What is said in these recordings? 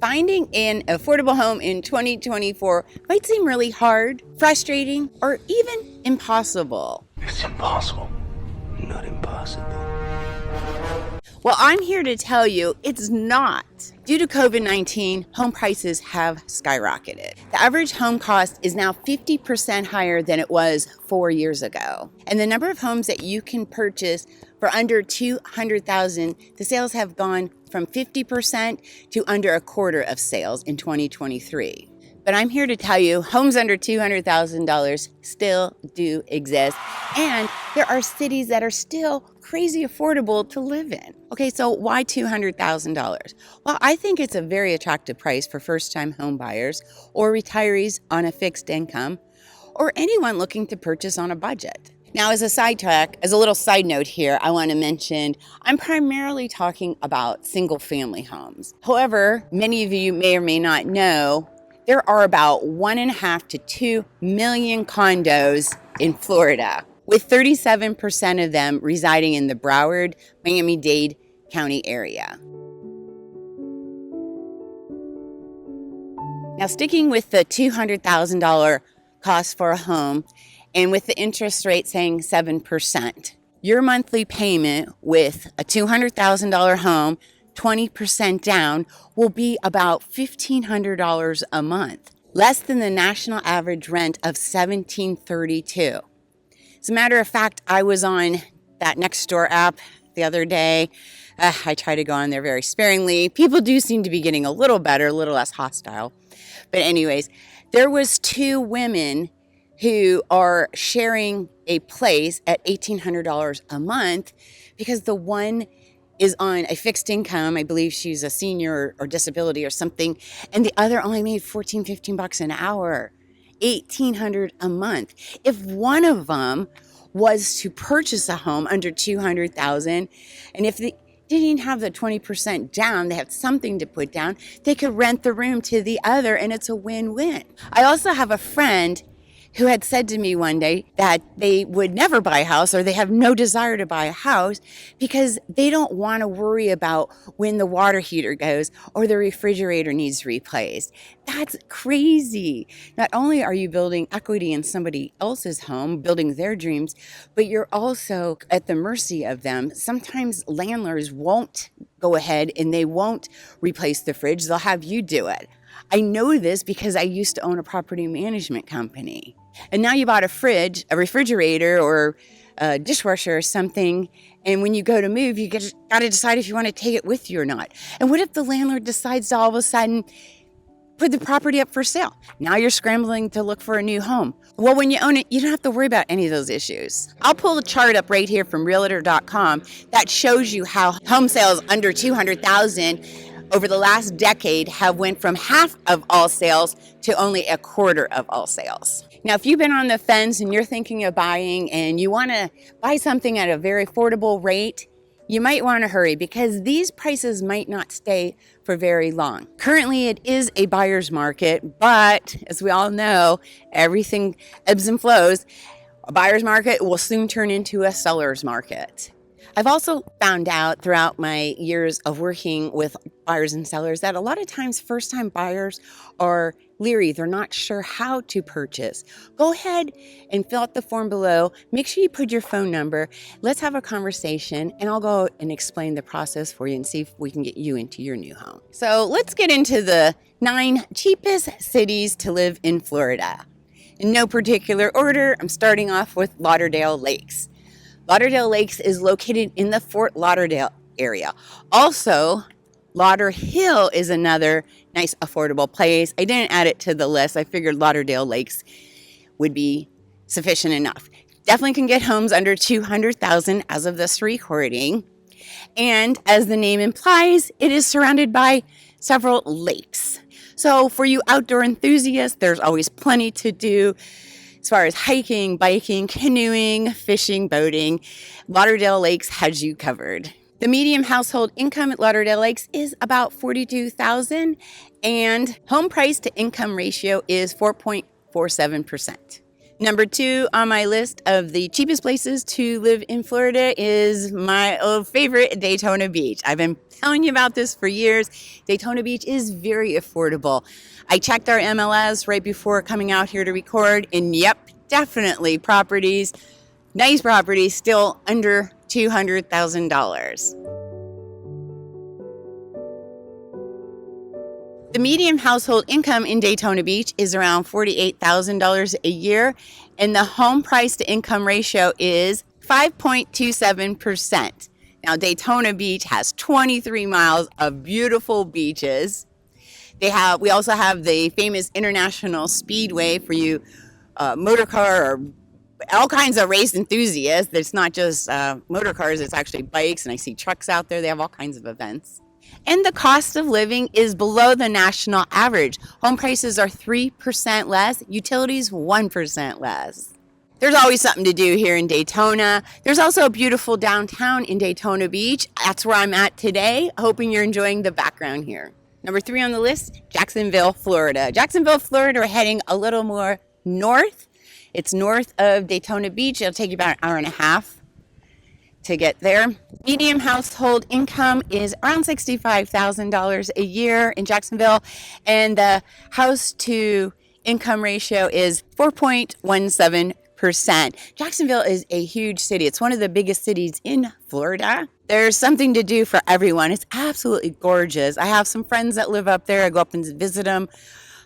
Finding an affordable home in 2024 might seem really hard, frustrating, or even impossible. It's impossible, not impossible. Well, I'm here to tell you it's not. Due to COVID-19, home prices have skyrocketed. The average home cost is now 50% higher than it was 4 years ago. And the number of homes that you can purchase for under $200,000, the sales have gone from 50% to under a quarter of sales in 2023. But I'm here to tell you, homes under $200,000 still do exist. And there are cities that are still crazy affordable to live in. Okay, so why $200,000? Well, I think it's a very attractive price for first-time home buyers or retirees on a fixed income or anyone looking to purchase on a budget. Now, as a little side note here, I want to mention I'm primarily talking about single-family homes. However, many of you may or may not know there are about 1.5 to 2 million condos in Florida, with 37% of them residing in the Broward, Miami-Dade County area. Now, sticking with the $200,000 cost for a home, and with the interest rate saying 7%, your monthly payment with a $200,000 home, 20% down, will be about $1,500 a month, less than the national average rent of $1,732. As a matter of fact, I was on that Nextdoor app the other day. I try to go on there very sparingly. People do seem to be getting a little better, a little less hostile. But anyways, there was 2 women who are sharing a place at $1,800 a month because the one is on a fixed income. I believe she's a senior or disability or something. And the other only made $14-15 an hour, $1,800 a month. If one of them was to purchase a home under $200,000, and if they didn't have the 20% down, they have something to put down, they could rent the room to the other, and it's a win-win. I also have a friend who had said to me one day that they would never buy a house, or they have no desire to buy a house because they don't want to worry about when the water heater goes or the refrigerator needs replaced. That's crazy. Not only are you building equity in somebody else's home, building their dreams, but you're also at the mercy of them. Sometimes landlords won't go ahead and they won't replace the fridge. They'll have you do it. I know this because I used to own a property management company. And now you bought a fridge, a refrigerator, or a dishwasher or something, and when you go to move, you got to decide if you want to take it with you or not. And what if the landlord decides to all of a sudden put the property up for sale? Now you're scrambling to look for a new home. Well, when you own it, you don't have to worry about any of those issues. I'll pull a chart up right here from Realtor.com that shows you how home sales under $200,000 over the last decade have went from half of all sales to only a quarter of all sales. Now, if you've been on the fence and you're thinking of buying and you want to buy something at a very affordable rate, you might want to hurry because these prices might not stay for very long. Currently, it is a buyer's market, but as we all know, everything ebbs and flows. A buyer's market will soon turn into a seller's market. I've also found out throughout my years of working with buyers and sellers that a lot of times first-time buyers are leery. They're not sure how to purchase. Go ahead and fill out the form below. Make sure you put your phone number. Let's have a conversation, and I'll go and explain the process for you and see if we can get you into your new home. So let's get into the 9 cheapest cities to live in Florida. In no particular order, I'm starting off with Lauderdale Lakes. Lauderdale Lakes is located in the Fort Lauderdale area. Also, Lauderhill is another nice affordable place. I didn't add it to the list. I figured Lauderdale Lakes would be sufficient enough. Definitely can get homes under $200,000 as of this recording. And as the name implies, it is surrounded by several lakes. So for you outdoor enthusiasts, there's always plenty to do. As far as hiking, biking, canoeing, fishing, boating, Lauderdale Lakes has you covered. The median household income at Lauderdale Lakes is about $42,000, and home price to income ratio is 4.47%. Number 2 on my list of the cheapest places to live in Florida is my old favorite, Daytona Beach. I've been telling you about this for years. Daytona Beach is very affordable. I checked our MLS right before coming out here to record, and yep, definitely properties, nice properties, still under $200,000. The median household income in Daytona Beach is around $48,000 a year, and the home price to income ratio is 5.27%. Now, Daytona Beach has 23 miles of beautiful beaches. We also have the famous International Speedway for you motor car or all kinds of race enthusiasts. It's not just motor cars, it's actually bikes, and I see trucks out there. They have all kinds of events. And the cost of living is below the national average. Home prices are 3% less, utilities 1% less. There's always something to do here in Daytona. There's also a beautiful downtown in Daytona Beach. That's where I'm at today, hoping you're enjoying the background here. Number 3 on the list, Jacksonville, Florida. Jacksonville, Florida, we're heading a little more north. It's north of Daytona Beach. It'll take you about an hour and a half to get there. Median household income is around $65,000 a year in Jacksonville, and the house to income ratio is 4.17%. Jacksonville is a huge city. It's one of the biggest cities in Florida. There's something to do for everyone. It's absolutely gorgeous. I have some friends that live up there. I go up and visit them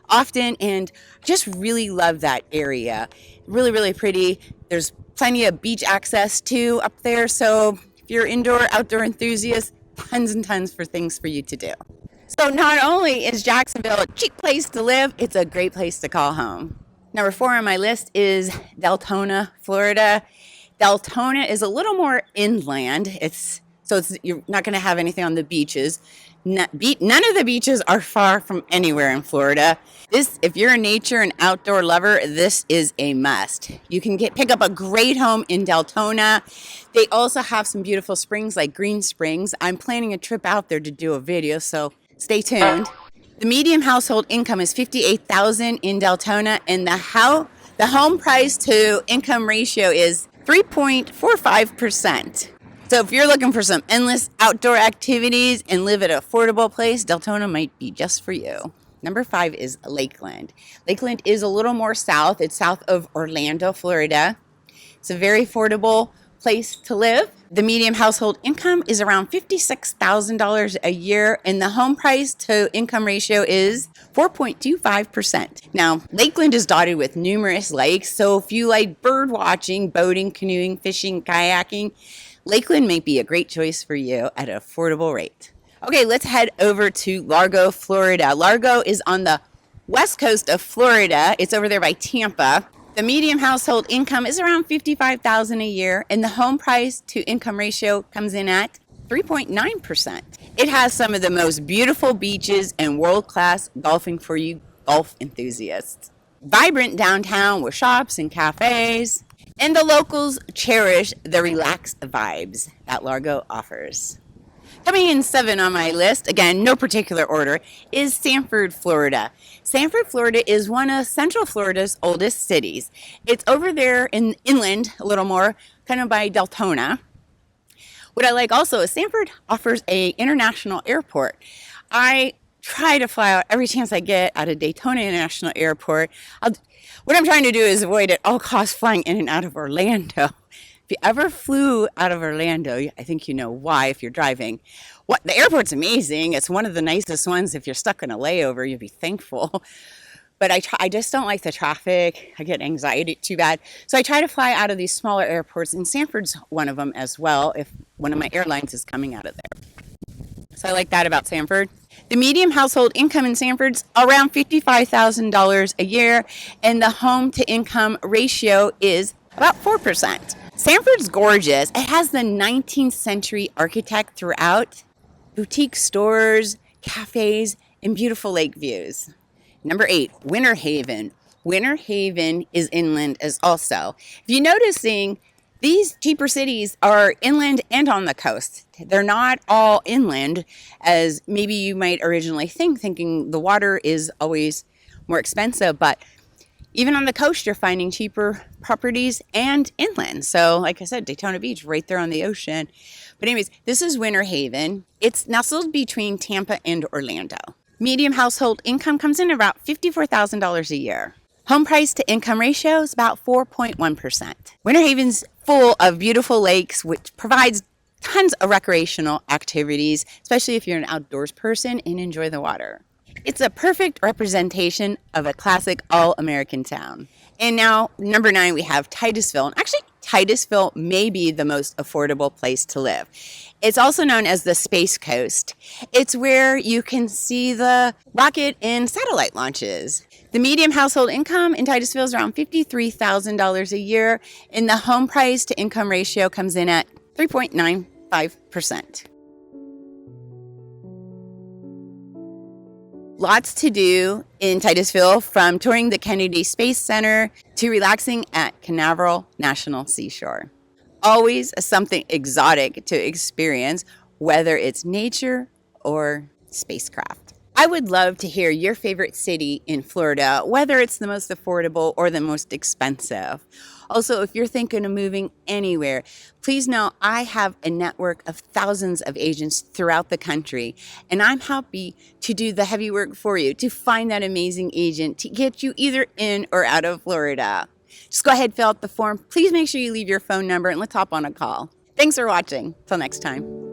often, and I just really love that area. Really, really pretty. There's plenty of beach access too up there. So if you're indoor, outdoor enthusiast, tons and tons for things for you to do. So not only is Jacksonville a cheap place to live, it's a great place to call home. Number 4 on my list is Deltona, Florida. Deltona is a little more inland. You're not going to have anything on the beaches. None of the beaches are far from anywhere in Florida. If you're a nature and outdoor lover, this is a must. You can pick up a great home in Deltona. They also have some beautiful springs like Green Springs. I'm planning a trip out there to do a video, so stay tuned. The median household income is $58,000 in Deltona, and the home price to income ratio is 3.45%. So if you're looking for some endless outdoor activities and live at an affordable place, Deltona might be just for you. Number 5 is Lakeland. Lakeland is a little more south. It's south of Orlando, Florida. It's a very affordable place to live. The median household income is around $56,000 a year, and the home price to income ratio is 4.25%. Now, Lakeland is dotted with numerous lakes, so if you like bird watching, boating, canoeing, fishing, kayaking, Lakeland may be a great choice for you at an affordable rate. Okay, let's head over to Largo, Florida. Largo is on the west coast of Florida. It's over there by Tampa. The median household income is around $55,000 a year, and the home price to income ratio comes in at 3.9%. It has some of the most beautiful beaches and world-class golfing for you golf enthusiasts. Vibrant downtown with shops and cafes. And the locals cherish the relaxed vibes that Largo offers. Coming in 7 on my list, again, no particular order, is Sanford, Florida. Sanford, Florida is one of Central Florida's oldest cities. It's over there inland a little more, kind of by Deltona. What I like also is Sanford offers an international airport. I try to fly out every chance I get out of Daytona International Airport. What I'm trying to do is avoid at all costs flying in and out of Orlando. If you ever flew out of Orlando, I think you know why if you're driving. The airport's amazing. It's one of the nicest ones. If you're stuck in a layover, you'll be thankful. But I just don't like the traffic. I get anxiety too bad. So I try to fly out of these smaller airports, and Sanford's one of them as well if one of my airlines is coming out of there. So I like that about Sanford. The median household income in Sanford's around $55,000 a year, and the home to income ratio is about 4%. Sanford's gorgeous. It has the 19th century architect throughout, boutique stores, cafes, and beautiful lake views. Number 8, Winter Haven. Winter Haven is inland as also. If you're noticing, these cheaper cities are inland and on the coast. They're not all inland as maybe you might originally think, thinking the water is always more expensive, but Even on the coast, you're finding cheaper properties and inland. So, like I said, Daytona Beach, right there on the ocean. But anyways, this is Winter Haven. It's nestled between Tampa and Orlando. Medium household income comes in about $54,000 a year. Home price to income ratio is about 4.1%. Winter Haven's full of beautiful lakes, which provides tons of recreational activities, especially if you're an outdoors person and enjoy the water. It's a perfect representation of a classic all-American town. And now, number 9, we have Titusville. And actually, Titusville may be the most affordable place to live. It's also known as the Space Coast. It's where you can see the rocket and satellite launches. The median household income in Titusville is around $53,000 a year, and the home price to income ratio comes in at 3.95%. Lots to do in Titusville, from touring the Kennedy Space Center to relaxing at Canaveral National Seashore. Always something exotic to experience, whether it's nature or spacecraft. I would love to hear your favorite city in Florida, whether it's the most affordable or the most expensive. Also, if you're thinking of moving anywhere, please know I have a network of thousands of agents throughout the country, and I'm happy to do the heavy work for you to find that amazing agent to get you either in or out of Florida. Just go ahead, fill out the form. Please make sure you leave your phone number and let's hop on a call. Thanks for watching. Till next time.